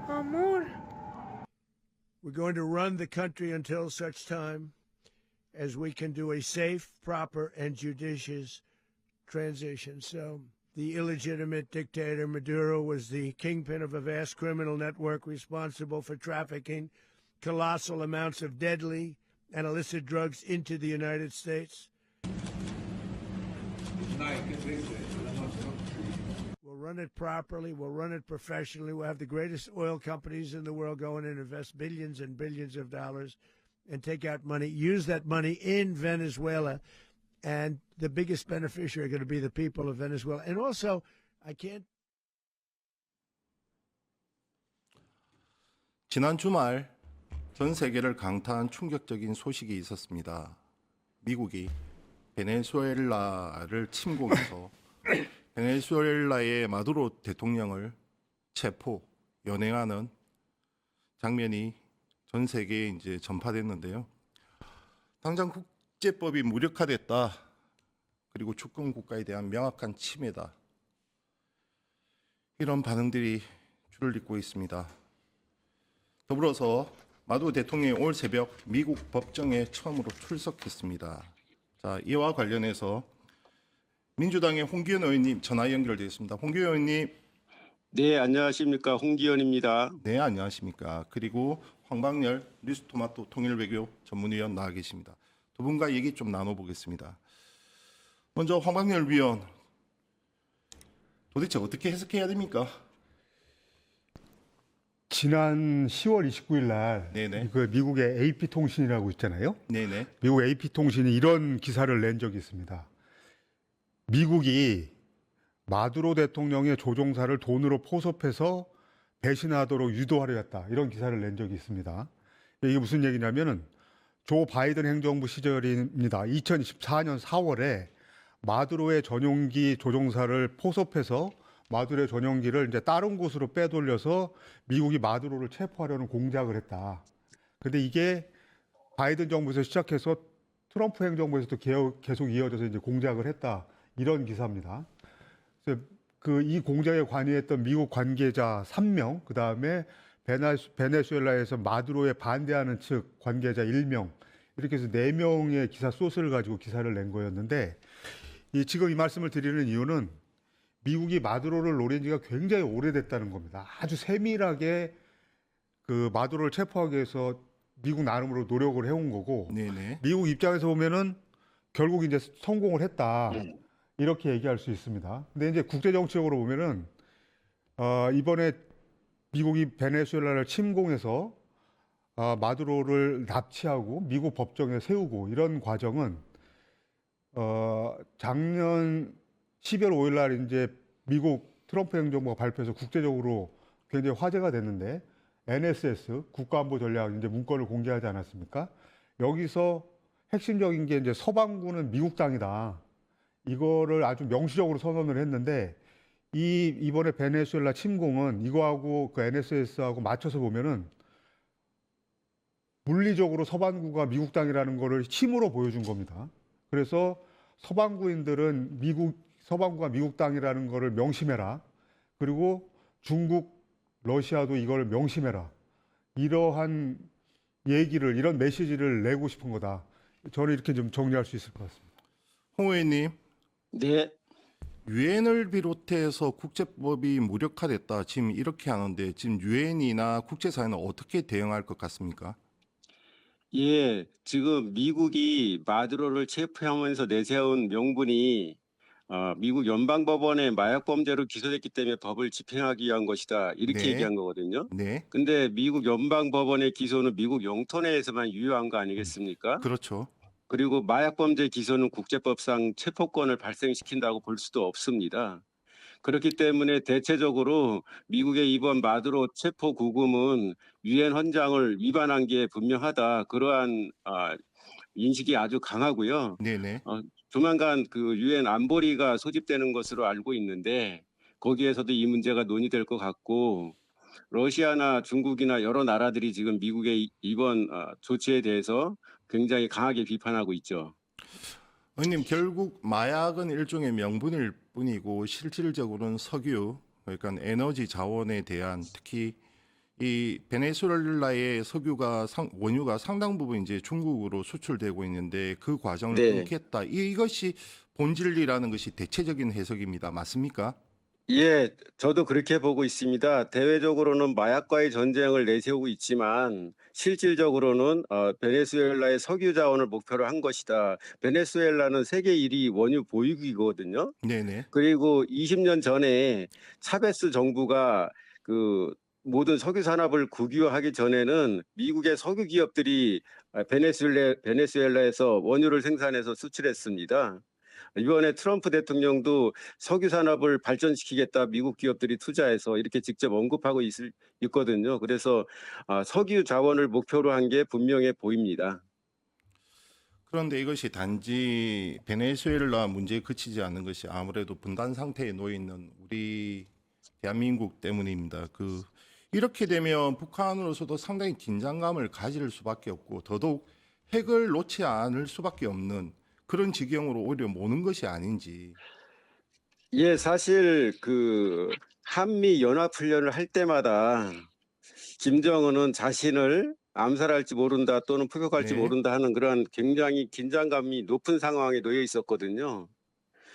Amor. We're going to run the country until such time as we can do a safe, proper, and judicious transition. So the illegitimate dictator Maduro was the kingpin of a vast criminal network responsible for trafficking colossal amounts of deadly and illicit drugs into the United States. We'll run it properly. We'll run it professionally. We'll have the greatest oil companies in the world go in and invest billions and billions of dollars and take out money, use that money in Venezuela. And the biggest beneficiary are going to be the people of Venezuela. And also, I can't. 지난 주말 전 세계를 강타한 충격적인 소식이 있었습니다. 미국이 베네수엘라를 침공해서 베네수엘라의 마두로 대통령을 체포, 연행하는 장면이 전 세계에 이제 전파됐는데요. 당장 국제법이 무력화됐다. 그리고 주권 국가에 대한 명확한 침해다. 이런 반응들이 줄을 잇고 있습니다. 더불어서 마두로 대통령이 올 새벽 미국 법정에 처음으로 출석했습니다. 자, 이와 관련해서 민주당의 홍기현 의원님 전화 연결되어 있습니다. 홍기현 의원님. 네, 안녕하십니까. 홍기현입니다. 네, 안녕하십니까. 그리고 황방열 뉴스토마토 통일외교 전문위원 나와 계십니다. 두 분과 얘기 좀 나눠보겠습니다. 먼저 황방열 위원, 도대체 어떻게 해석해야 됩니까? 지난 10월 29일 날 그 미국의 AP통신이라고 있잖아요. 네네. 미국 AP통신이 이런 기사를 낸 적이 있습니다. 미국이 마두로 대통령의 조종사를 돈으로 포섭해서 배신하도록 유도하려 했다. 이런 기사를 낸 적이 있습니다. 이게 무슨 얘기냐면은 조 바이든 행정부 시절입니다. 2024년 4월에 마두로의 전용기 조종사를 포섭해서 마두로의 전용기를 이제 다른 곳으로 빼돌려서 미국이 마두로를 체포하려는 공작을 했다. 근데 이게 바이든 정부에서 시작해서 트럼프 행정부에서도 계속 이어져서 이제 공작을 했다. 이런 기사입니다. 그래서 이 공작에 관여했던 미국 관계자 3명, 그 다음에 베네수엘라에서 마두로에 반대하는 측 관계자 1명, 이렇게 해서 4명의 기사 소스를 가지고 기사를 낸 거였는데, 지금 이 말씀을 드리는 이유는 미국이 마두로를 노린 지가 굉장히 오래됐다는 겁니다. 아주 세밀하게 그 마두로를 체포하기 위해서 미국 나름으로 노력을 해온 거고, 네네. 미국 입장에서 보면은 결국 이제 성공을 했다. 이렇게 얘기할 수 있습니다. 근데 이제 국제정치적으로 보면은, 이번에 미국이 베네수엘라를 침공해서 마두로를 납치하고 미국 법정에 세우고 이런 과정은 작년 12월 5일 날 이제 미국 트럼프 행정부가 발표해서 국제적으로 굉장히 화제가 됐는데 NSS 국가안보 전략 이제 문건을 공개하지 않았습니까? 여기서 핵심적인 게 이제 서방구는 미국 땅이다. 이거를 아주 명시적으로 선언을 했는데 이번에 베네수엘라 침공은 이거하고 그 NSS하고 맞춰서 보면은 물리적으로 서방구가 미국 땅이라는 거를 힘으로 보여준 겁니다. 그래서 서방구인들은 서방구가 미국 땅이라는 거를 명심해라. 그리고 중국, 러시아도 이걸 명심해라. 이러한 얘기를, 이런 메시지를 내고 싶은 거다. 저는 이렇게 좀 정리할 수 있을 것 같습니다. 홍 의원님. 네. 유엔을 비롯해서 국제법이 무력화됐다. 지금 이렇게 하는데 지금 유엔이나 국제사회는 어떻게 대응할 것 같습니까? 예, 지금 미국이 마두로를 체포하면서 내세운 명분이 미국 연방법원에 마약 범죄로 기소됐기 때문에 법을 집행하기 위한 것이다. 이렇게 네. 얘기한 거거든요. 네. 근데 미국 연방법원의 기소는 미국 영토 내에서만 유효한 거 아니겠습니까? 그렇죠. 그리고 마약 범죄 기소는 국제법상 체포권을 발생시킨다고 볼 수도 없습니다. 그렇기 때문에 대체적으로 미국의 이번 마두로 체포 구금은 유엔 헌장을 위반한 게 분명하다. 그러한 인식이 아주 강하고요. 네네. 조만간 그 유엔 안보리가 소집되는 것으로 알고 있는데 거기에서도 이 문제가 논의될 것 같고 러시아나 중국이나 여러 나라들이 지금 미국의 이번 조치에 대해서 굉장히 강하게 비판하고 있죠. 의원님, 결국 마약은 일종의 명분일 뿐이고 실질적으로는 석유, 그러니까 에너지 자원에 대한 특히 이 베네수엘라의 원유가 상당 부분 이제 중국으로 수출되고 있는데 그 과정을 네. 끊겠다. 이것이 본질이라는 것이 대체적인 해석입니다. 맞습니까? 예, 저도 그렇게 보고 있습니다. 대외적으로는 마약과의 전쟁을 내세우고 있지만 실질적으로는 베네수엘라의 석유 자원을 목표로 한 것이다. 베네수엘라는 세계 1위 원유 보유국이거든요. 네네. 그리고 20년 전에 차베스 정부가 그 모든 석유 산업을 국유화하기 전에는 미국의 석유 기업들이 베네수엘라에서 원유를 생산해서 수출했습니다. 이번에 트럼프 대통령도 석유 산업을 발전시키겠다, 미국 기업들이 투자해서 이렇게 직접 언급하고 있거든요. 그래서 석유 자원을 목표로 한 게 분명해 보입니다. 그런데 이것이 단지 베네수엘라 문제에 그치지 않는 것이 아무래도 분단 상태에 놓여 있는 우리 대한민국 때문입니다. 이렇게 되면 북한으로서도 상당히 긴장감을 가질 수밖에 없고 더더욱 핵을 놓지 않을 수밖에 없는 그런 지경으로 오히려 모는 것이 아닌지. 예, 사실 한미 연합 훈련을 할 때마다 김정은은 자신을 암살할지 모른다 또는 포격할지 네. 모른다 하는 그런 굉장히 긴장감이 높은 상황에 놓여 있었거든요.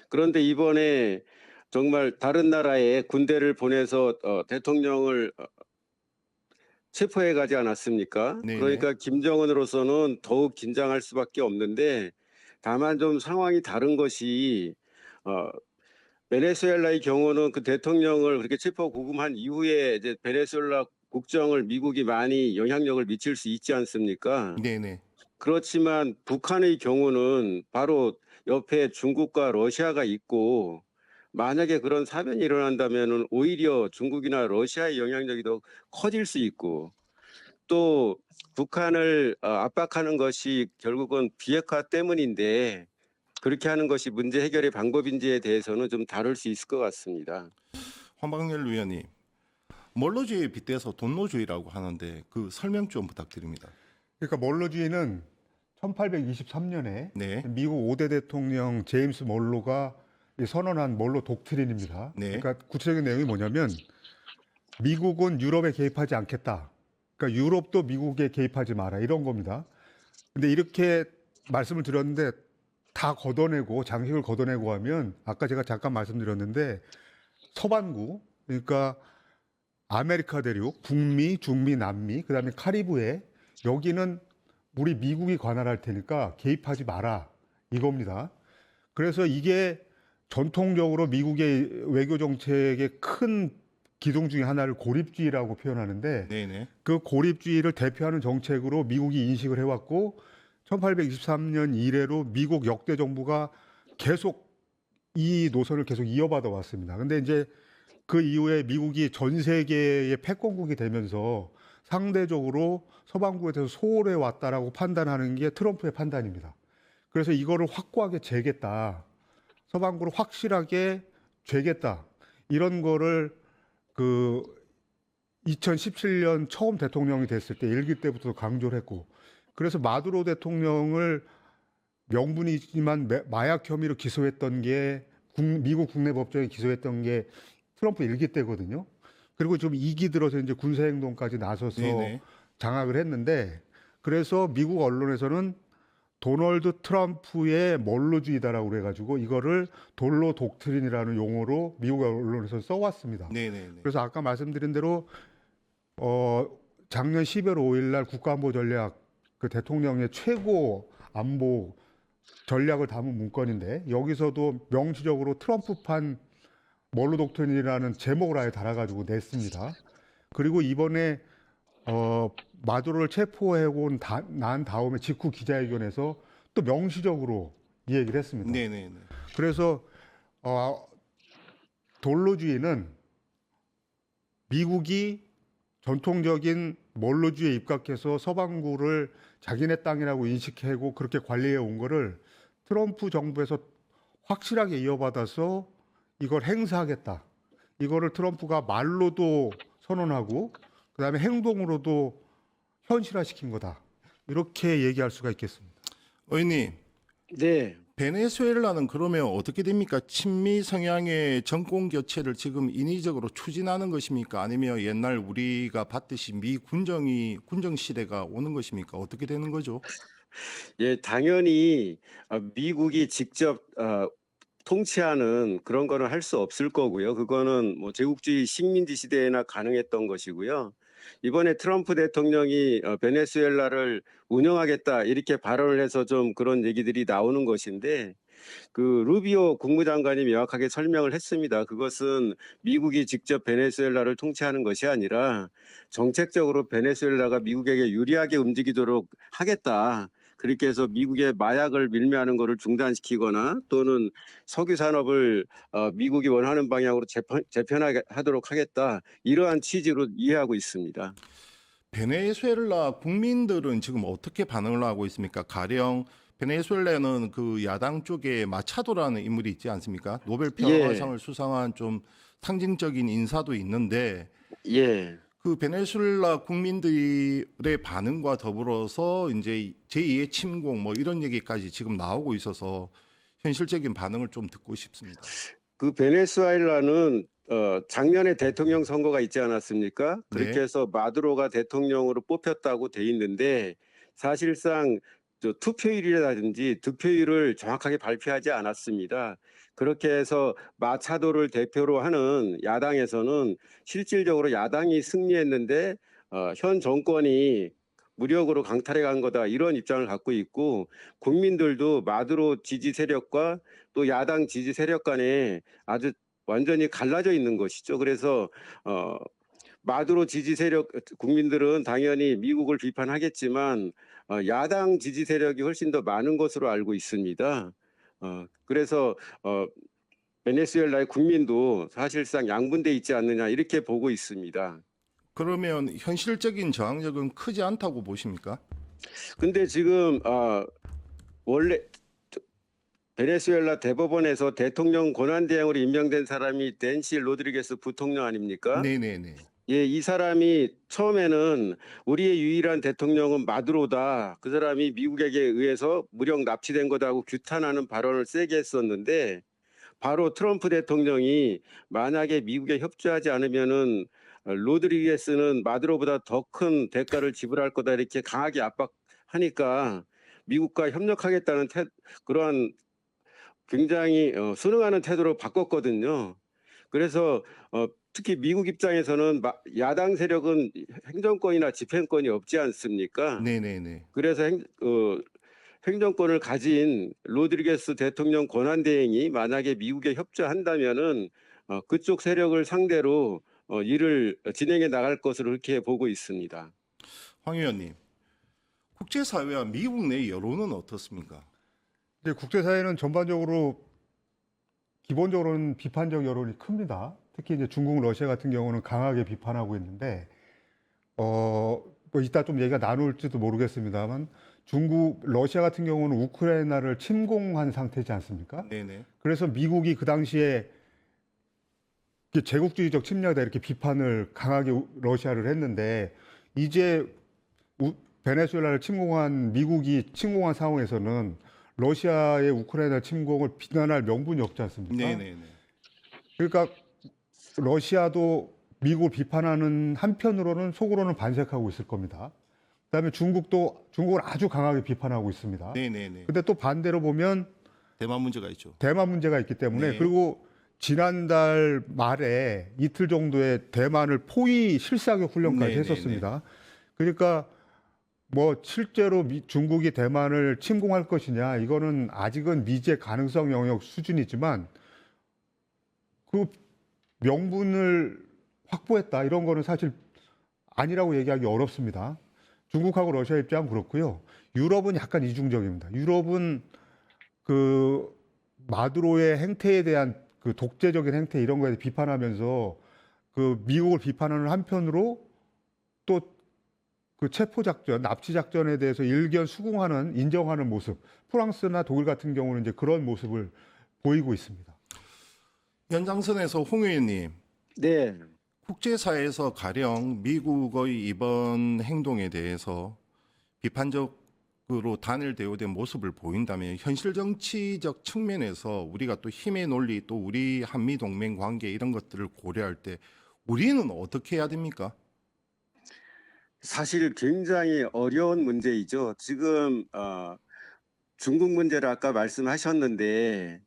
그런데 이번에 정말 다른 나라에 군대를 보내서 대통령을 체포해 가지 않았습니까? 네네. 그러니까 김정은으로서는 더욱 긴장할 수밖에 없는데 다만 좀 상황이 다른 것이 어, 베네수엘라의 경우는 그 대통령을 그렇게 체포 구금한 이후에 이제 베네수엘라 국정을 미국이 많이 영향력을 미칠 수 있지 않습니까? 네네. 그렇지만 북한의 경우는 바로 옆에 중국과 러시아가 있고 만약에 그런 사변이 일어난다면은 오히려 중국이나 러시아의 영향력이 더 커질 수 있고 또 북한을 압박하는 것이 결국은 비핵화 때문인데 그렇게 하는 것이 문제 해결의 방법인지에 대해서는 좀 다룰 수 있을 것 같습니다. 황박열 위원님, 멀로주의에 빗대서 돈노주의라고 하는데 그 설명 좀 부탁드립니다. 그러니까 멀로주의는 1823년에 네. 미국 5대 대통령 제임스 멀로가 선언한 멀로 독트린입니다. 네. 그러니까 구체적인 내용이 뭐냐면 미국은 유럽에 개입하지 않겠다. 그러니까 유럽도 미국에 개입하지 마라 이런 겁니다. 근데 이렇게 말씀을 드렸는데 다 걷어내고 장식을 걷어내고 하면 아까 제가 잠깐 말씀드렸는데 서반구 그러니까 아메리카 대륙, 북미, 중미, 남미, 그다음에 카리브해 여기는 우리 미국이 관할할 테니까 개입하지 마라 이겁니다. 그래서 이게 전통적으로 미국의 외교 정책의 큰 기둥 중에 하나를 고립주의라고 표현하는데 네네. 그 고립주의를 대표하는 정책으로 미국이 인식을 해왔고 1823년 이래로 미국 역대 정부가 계속 이 노선을 계속 이어받아 왔습니다. 근데 이제 그 이후에 미국이 전 세계의 패권국이 되면서 상대적으로 서방국에 대해서 소홀해 왔다라고 판단하는 게 트럼프의 판단입니다. 그래서 이거를 확고하게 재겠다. 서방국을 확실하게 죄겠다. 이런 거를 2017년 처음 대통령이 됐을 때 일기 때부터 강조를 했고 그래서 마두로 대통령을 명분이지만 마약 혐의로 기소했던 게 미국 국내 법정에 기소했던 게 트럼프 일기 때거든요. 그리고 좀 2기 들어서 이제 군사행동까지 나서서 네네. 장악을 했는데 그래서 미국 언론에서는 도널드 트럼프의 멀로주의다라고 그래가지고 이거를 돌로 독트린이라는 용어로 미국 언론에서 써왔습니다. 네네. 그래서 아까 말씀드린 대로 작년 12월 5일 날 국가안보 전략 그 대통령의 최고 안보 전략을 담은 문건인데 여기서도 명시적으로 트럼프판 멀로 독트린이라는 제목을 아예 달아가지고 냈습니다. 그리고 이번에 마두로를 체포해온 난 다음에 직후 기자회견에서 또 명시적으로 이 얘기를 했습니다. 네네. 그래서 돌로주의는 미국이 전통적인 멀로주의에 입각해서 서방구를 자기네 땅이라고 인식하고 그렇게 관리해 온 거를 트럼프 정부에서 확실하게 이어받아서 이걸 행사하겠다. 이거를 트럼프가 말로도 선언하고 그다음에 행동으로도 현실화시킨 거다. 이렇게 얘기할 수가 있겠습니다. 의원님, 네, 베네수엘라는 그러면 어떻게 됩니까? 친미 성향의 정권 교체를 지금 인위적으로 추진하는 것입니까? 아니면 옛날 우리가 봤듯이 미 군정 시대가 오는 것입니까? 어떻게 되는 거죠? 예, 당연히 미국이 직접 통치하는 그런 거는 할 수 없을 거고요. 그거는 뭐 제국주의 식민지 시대에나 가능했던 것이고요. 이번에 트럼프 대통령이 베네수엘라를 운영하겠다 이렇게 발언을 해서 좀 그런 얘기들이 나오는 것인데 그 루비오 국무장관이 명확하게 설명을 했습니다. 그것은 미국이 직접 베네수엘라를 통치하는 것이 아니라 정책적으로 베네수엘라가 미국에게 유리하게 움직이도록 하겠다. 그렇게 해서 미국의 마약을 밀매하는 것을 중단시키거나 또는 석유 산업을 미국이 원하는 방향으로 재편하게 하도록 하겠다. 이러한 취지로 이해하고 있습니다. 베네수엘라 국민들은 지금 어떻게 반응을 하고 있습니까? 가령 베네수엘라는 그 야당 쪽에 마차도라는 인물이 있지 않습니까? 노벨 평화상을 수상한 좀 상징적인 인사도 있는데 예. 그 베네수엘라 국민들의 반응과 더불어서 이제 제2의 침공 뭐 이런 얘기까지 지금 나오고 있어서 현실적인 반응을 좀 듣고 싶습니다. 그 베네수엘라는 작년에 대통령 선거가 있지 않았습니까? 그렇게 네. 해서 마두로가 대통령으로 뽑혔다고 돼 있는데 사실상 투표율이라든지 득표율을 정확하게 발표하지 않았습니다. 그렇게 해서 마차도를 대표로 하는 야당에서는 실질적으로 야당이 승리했는데 현 정권이 무력으로 강탈해 간 거다 이런 입장을 갖고 있고 국민들도 마두로 지지 세력과 또 야당 지지 세력 간에 아주 완전히 갈라져 있는 것이죠. 그래서 마두로 지지 세력 국민들은 당연히 미국을 비판하겠지만 야당 지지 세력이 훨씬 더 많은 것으로 알고 있습니다. 그래서 베네수엘라의 국민도 사실상 양분돼 있지 않느냐 이렇게 보고 있습니다. 그러면 현실적인 저항력은 크지 않다고 보십니까? 근데 지금 원래 베네수엘라 대법원에서 대통령 권한대행으로 임명된 사람이 댄시 로드리게스 부통령 아닙니까? 네네네. 예, 이 사람이 처음에는 우리의 유일한 대통령은 마두로다. 그 사람이 미국에게 의해서 무력 납치된 거다고 규탄하는 발언을 세게 했었는데 바로 트럼프 대통령이 만약에 미국에 협조하지 않으면은 로드리게스는 마두로보다 더 큰 대가를 지불할 거다 이렇게 강하게 압박하니까 미국과 협력하겠다는 그러한 굉장히 순응하는 태도로 바꿨거든요. 그래서 특히 미국 입장에서는 야당 세력은 행정권이나 집행권이 없지 않습니까? 네네네. 그래서 행정권을 가진 로드리게스 대통령 권한대행이 만약에 미국에 협조한다면은 그쪽 세력을 상대로 일을 진행해 나갈 것으로 그렇게 보고 있습니다. 황 의원님, 국제사회와 미국 내 여론은 어떻습니까? 이제 국제사회는 전반적으로 기본적으로는 비판적 여론이 큽니다. 특히 이제 중국, 러시아 같은 경우는 강하게 비판하고 있는데, 뭐 이따 좀 얘기가 나눌지도 모르겠습니다만, 중국, 러시아 같은 경우는 우크라이나를 침공한 상태지 않습니까? 네네. 그래서 미국이 그 당시에 제국주의적 침략이다 이렇게 비판을 강하게 러시아를 했는데, 이제 베네수엘라를 침공한 미국이 침공한 상황에서는 러시아의 우크라이나 침공을 비난할 명분이 없지 않습니까? 네네네. 그러니까 러시아도 미국을 비판하는 한편으로는 속으로는 반색하고 있을 겁니다. 그다음에 중국을 아주 강하게 비판하고 있습니다. 네네네. 근데 또 반대로 보면 대만 문제가 있죠. 대만 문제가 있기 때문에 네. 그리고 지난달 말에 이틀 정도의 대만을 포위 실사격 훈련까지 네네네. 했었습니다. 그러니까 뭐 실제로 중국이 대만을 침공할 것이냐 이거는 아직은 미지의 가능성 영역 수준이지만 그 명분을 확보했다 이런 거는 사실 아니라고 얘기하기 어렵습니다. 중국하고 러시아 입장은 그렇고요. 유럽은 약간 이중적입니다. 유럽은 그 마두로의 행태에 대한 그 독재적인 행태 이런 거에 비판하면서 그 미국을 비판하는 한편으로 또 그 체포 작전, 납치 작전에 대해서 일견 수긍하는, 인정하는 모습. 프랑스나 독일 같은 경우는 이제 그런 모습을 보이고 있습니다. 연장선에서 홍 의원님, 네. 국제사회에서 가령 미국의 이번 행동에 대해서 비판적 으로 단일대우된 모습을 보인다면 현실 정치적 측면에서 우리가 또 힘의 논리 또 우리 한미 동맹 관계 이런 것들을 고려할 때 우리는 어떻게 해야 됩니까? 사실 굉장히 어려운 문제이죠. 지금 중국 문제를 아까 말씀하셨는데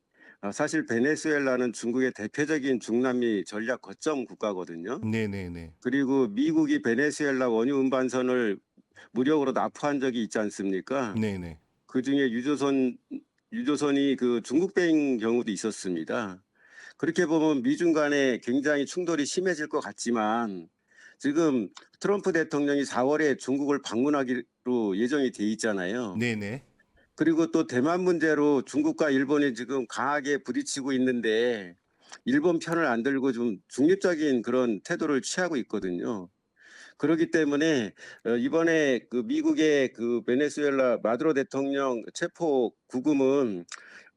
사실 베네수엘라는 중국의 대표적인 중남미 전략 거점 국가거든요. 네네네. 그리고 미국이 베네수엘라 원유 운반선을 무력으로 납포한 적이 있지 않습니까? 네네. 그중에 유조선이 그 중국배인 경우도 있었습니다. 그렇게 보면 미중 간에 굉장히 충돌이 심해질 것 같지만 지금 트럼프 대통령이 4월에 중국을 방문하기로 예정이 돼 있잖아요. 네네. 그리고 또 대만 문제로 중국과 일본이 지금 강하게 부딪히고 있는데 일본 편을 안 들고 좀 중립적인 그런 태도를 취하고 있거든요. 그렇기 때문에 이번에 그 미국의 그 베네수엘라 마두로 대통령 체포 구금은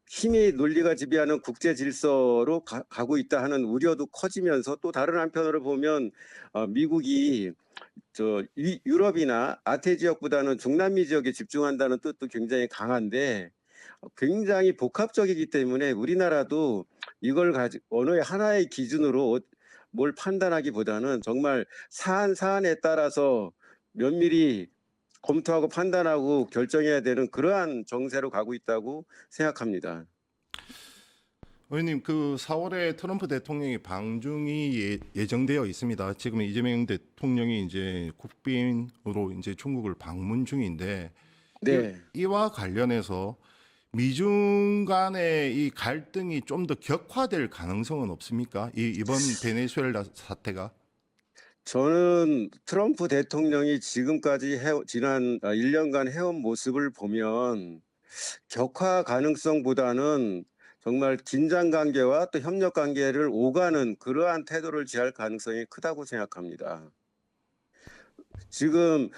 힘의 논리가 지배하는 국제 질서로 가고 있다 하는 우려도 커지면서 또 다른 한편으로 보면 미국이 유럽이나 아태 지역보다는 중남미 지역에 집중한다는 뜻도 굉장히 강한데 굉장히 복합적이기 때문에 우리나라도 이걸 가지고 어느 하나의 기준으로 뭘 판단하기보다는 정말 사안에 따라서 면밀히 검토하고 판단하고 결정해야 되는 그러한 정세로 가고 있다고 생각합니다. 의원님 그 4월에 트럼프 대통령의 방중이 예정되어 있습니다. 지금 이재명 대통령이 이제 국빈으로 이제 중국을 방문 중인데 네. 이와 관련해서 미중 간의 이 갈등이 좀 더 격화될 가능성은 없습니까? 이번 베네수엘라 사태가? 저는 트럼프 대통령이 지금까지 지난 1년간 해온 모습을 보면 격화 가능성보다는 정말 긴장 관계와 또 협력 관계를 오가는 그러한 태도를 취할 가능성이 크다고 생각합니다. 지금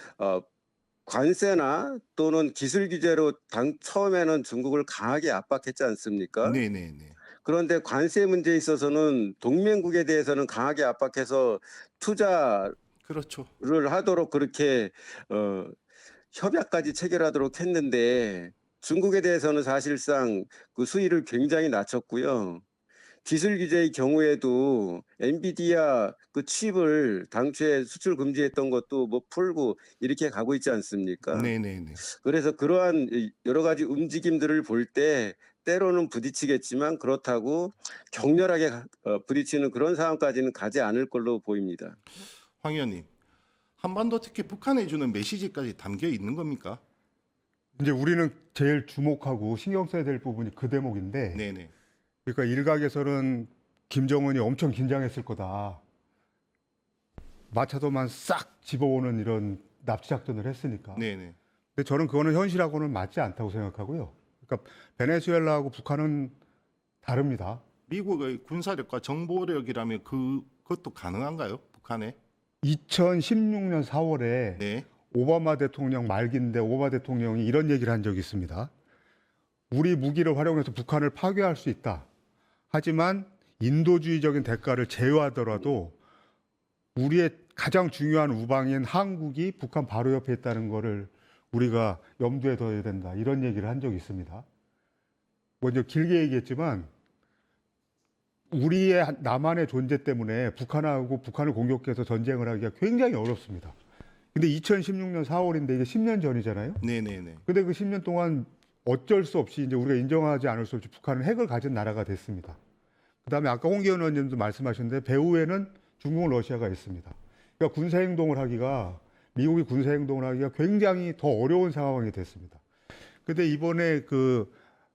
관세나 또는 기술 규제로 처음에는 중국을 강하게 압박했지 않습니까? 네네네. 그런데 관세 문제에 있어서는 동맹국에 대해서는 강하게 압박해서 투자를 그렇죠. 하도록 그렇게 협약까지 체결하도록 했는데 중국에 대해서는 사실상 그 수위를 굉장히 낮췄고요. 기술 규제의 경우에도 엔비디아 그 칩을 당초에 수출 금지했던 것도 뭐 풀고 이렇게 가고 있지 않습니까? 네네네. 그래서 그러한 여러 가지 움직임들을 볼 때 때로는 부딪히겠지만 그렇다고 격렬하게 부딪히는 그런 상황까지는 가지 않을 걸로 보입니다. 황 의원님, 한반도 특히 북한에 주는 메시지까지 담겨 있는 겁니까? 이제 우리는 제일 주목하고 신경 써야 될 부분이 그 대목인데, 네네. 그러니까 일각에서는 김정은이 엄청 긴장했을 거다. 마차도만 싹 집어오는 이런 납치 작전을 했으니까. 네네. 근데 저는 그거는 현실하고는 맞지 않다고 생각하고요. 그러니까 베네수엘라하고 북한은 다릅니다. 미국의 군사력과 정보력이라면 그것도 가능한가요? 북한에? 2016년 4월에 네. 오바마 대통령 말기인데 오바마 대통령이 이런 얘기를 한 적이 있습니다. 우리 무기를 활용해서 북한을 파괴할 수 있다. 하지만 인도주의적인 대가를 제어하더라도 우리의 가장 중요한 우방인 한국이 북한 바로 옆에 있다는 것을 우리가 염두에 둬야 된다. 이런 얘기를 한 적이 있습니다. 먼저 길게 얘기했지만 우리의 남한의 존재 때문에 북한하고 북한을 공격해서 전쟁을 하기가 굉장히 어렵습니다. 근데 2016년 4월인데 이게 10년 전이잖아요. 네네네. 근데 그 10년 동안 어쩔 수 없이 이제 우리가 인정하지 않을 수 없이 북한은 핵을 가진 나라가 됐습니다. 그다음에 아까 홍기현 의원님도 말씀하셨는데 배후에는 중국, 러시아가 있습니다. 그러니까 군사 행동을 하기가 미국이 군사 행동을 하기가 굉장히 더 어려운 상황이 됐습니다. 근데 이번에 그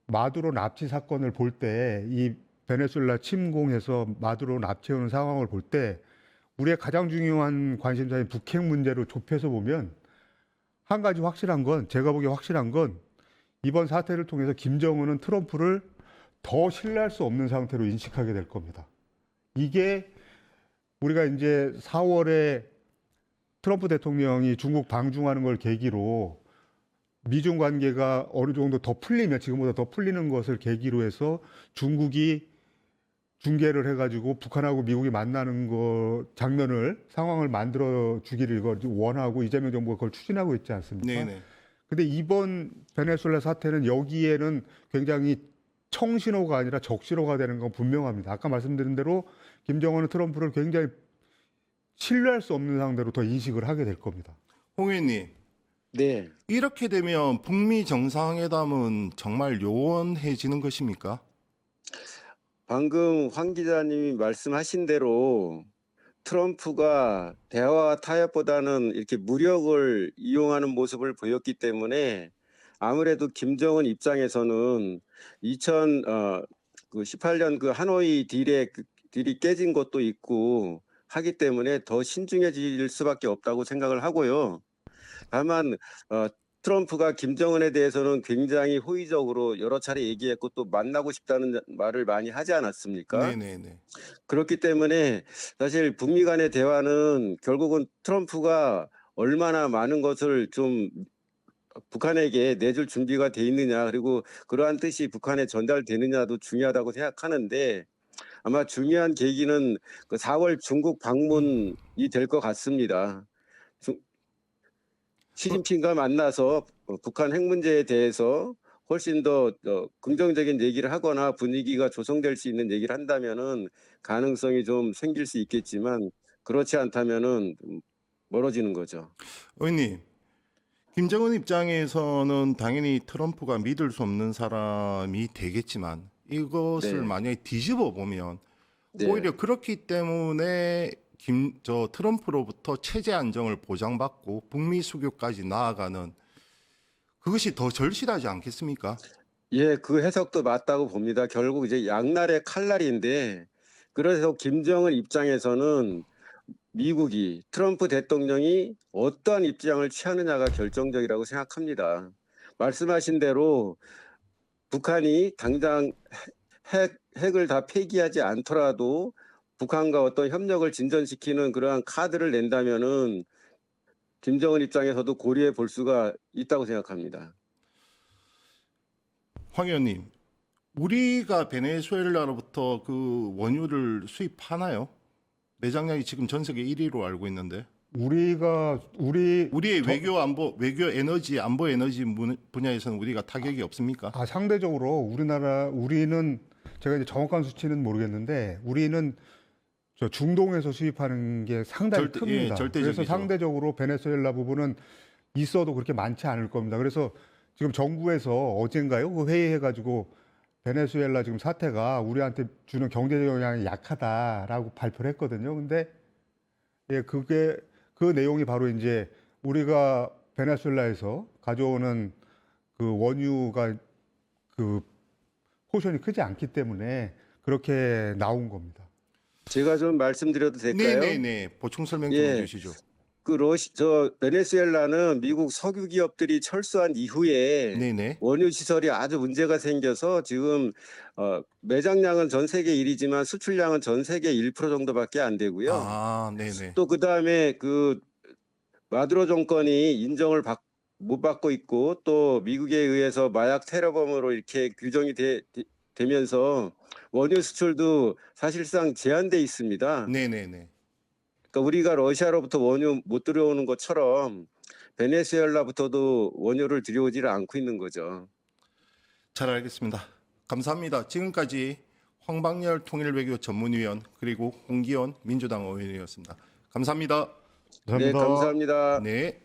마두로 납치 사건을 볼 때 이 베네수엘라 침공해서 마두로 납치하는 상황을 볼 때 우리의 가장 중요한 관심사인 북핵 문제로 좁혀서 보면 한 가지 확실한 건 제가 보기에 확실한 건 이번 사태를 통해서 김정은은 트럼프를 더 신뢰할 수 없는 상태로 인식하게 될 겁니다. 이게 우리가 이제 4월에 트럼프 대통령이 중국 방중하는 걸 계기로 미중 관계가 어느 정도 더 풀리면 지금보다 더 풀리는 것을 계기로 해서 중국이 중계를 해가지고 북한하고 미국이 만나는 거 상황을 만들어 주기를 원하고 이재명 정부가 그걸 추진하고 있지 않습니까? 네네. 근데 이번 베네수엘라 사태는 여기에는 굉장히 청신호가 아니라 적신호가 되는 건 분명합니다. 아까 말씀드린 대로 김정은은 트럼프를 굉장히 신뢰할 수 없는 상대로 더 인식을 하게 될 겁니다. 홍 의원님, 네. 이렇게 되면 북미 정상회담은 정말 요원해지는 것입니까? 방금 황 기자님이 말씀하신 대로 트럼프가 대화와 타협보다는 이렇게 무력을 이용하는 모습을 보였기 때문에 아무래도 김정은 입장에서는 2018년 그 하노이 딜이 깨진 것도 있고 하기 때문에 더 신중해질 수밖에 없다고 생각을 하고요. 다만 트럼프가 김정은에 대해서는 굉장히 호의적으로 여러 차례 얘기했고 또 만나고 싶다는 말을 많이 하지 않았습니까? 네네네. 그렇기 때문에 사실 북미 간의 대화는 결국은 트럼프가 얼마나 많은 것을 좀 북한에게 내줄 준비가 돼 있느냐, 그리고 그러한 뜻이 북한에 전달되느냐도 중요하다고 생각하는데 아마 중요한 계기는 그 4월 중국 방문이 될 것 같습니다. 시진핑과 만나서 북한 핵 문제에 대해서 훨씬 더 긍정적인 얘기를 하거나 분위기가 조성될 수 있는 얘기를 한다면은 가능성이 좀 생길 수 있겠지만 그렇지 않다면은 멀어지는 거죠. 의원님, 김정은 입장에서는 당연히 트럼프가 믿을 수 없는 사람이 되겠지만 이것을 네. 만약에 뒤집어 보면 네. 오히려 그렇기 때문에 트럼프로부터 체제 안정을 보장받고 북미 수교까지 나아가는 그것이 더 절실하지 않겠습니까? 예, 그 해석도 맞다고 봅니다. 결국 이제 양날의 칼날인데 그래서 김정은 입장에서는 미국이 트럼프 대통령이 어떠한 입장을 취하느냐가 결정적이라고 생각합니다. 말씀하신 대로 북한이 당장 핵을 다 폐기하지 않더라도 북한과 어떤 협력을 진전시키는 그러한 카드를 낸다면은 김정은 입장에서도 고려해 볼 수가 있다고 생각합니다. 황 의원님, 우리가 베네수엘라로부터 그 원유를 수입하나요? 매장량이 지금 전 세계 1위로 알고 있는데 우리의 외교 에너지 안보 에너지 분야에서는 우리가 타격이 없습니까? 상대적으로 우리는 제가 이제 정확한 수치는 모르겠는데 우리는 저 중동에서 수입하는 게 상당히 큽니다. 절대적이죠. 그래서 상대적으로 베네수엘라 부분은 있어도 그렇게 많지 않을 겁니다. 그래서 지금 정부에서 어젠가요? 그 회의해가지고 베네수엘라 지금 사태가 우리한테 주는 경제적 영향이 약하다라고 발표를 했거든요. 근데 그 내용이 바로 이제 우리가 베네수엘라에서 가져오는 그 원유가 그 포션이 크지 않기 때문에 그렇게 나온 겁니다. 제가 좀 말씀드려도 될까요? 네네네. 보충 설명 좀 예. 해주시죠. 베네수엘라는 미국 석유 기업들이 철수한 이후에 네네. 원유 시설이 아주 문제가 생겨서 지금 매장량은 전 세계 1위지만 수출량은 전 세계 1% 정도밖에 안 되고요. 아, 네네. 또 그다음에 그 마두로 정권이 인정을 못 받고 있고 또 미국에 의해서 마약 테러범으로 이렇게 규정이 되면서 원유 수출도 사실상 제한돼 있습니다. 네네네. 그러니까 우리가 러시아로부터 원유 못 들여오는 것처럼 베네수엘라부터도 원유를 들여오지를 않고 있는 거죠. 잘 알겠습니다. 감사합니다. 지금까지 황방열 통일외교 전문위원 그리고 홍기원 민주당 의원이었습니다. 감사합니다. 네, 감사합니다. 네.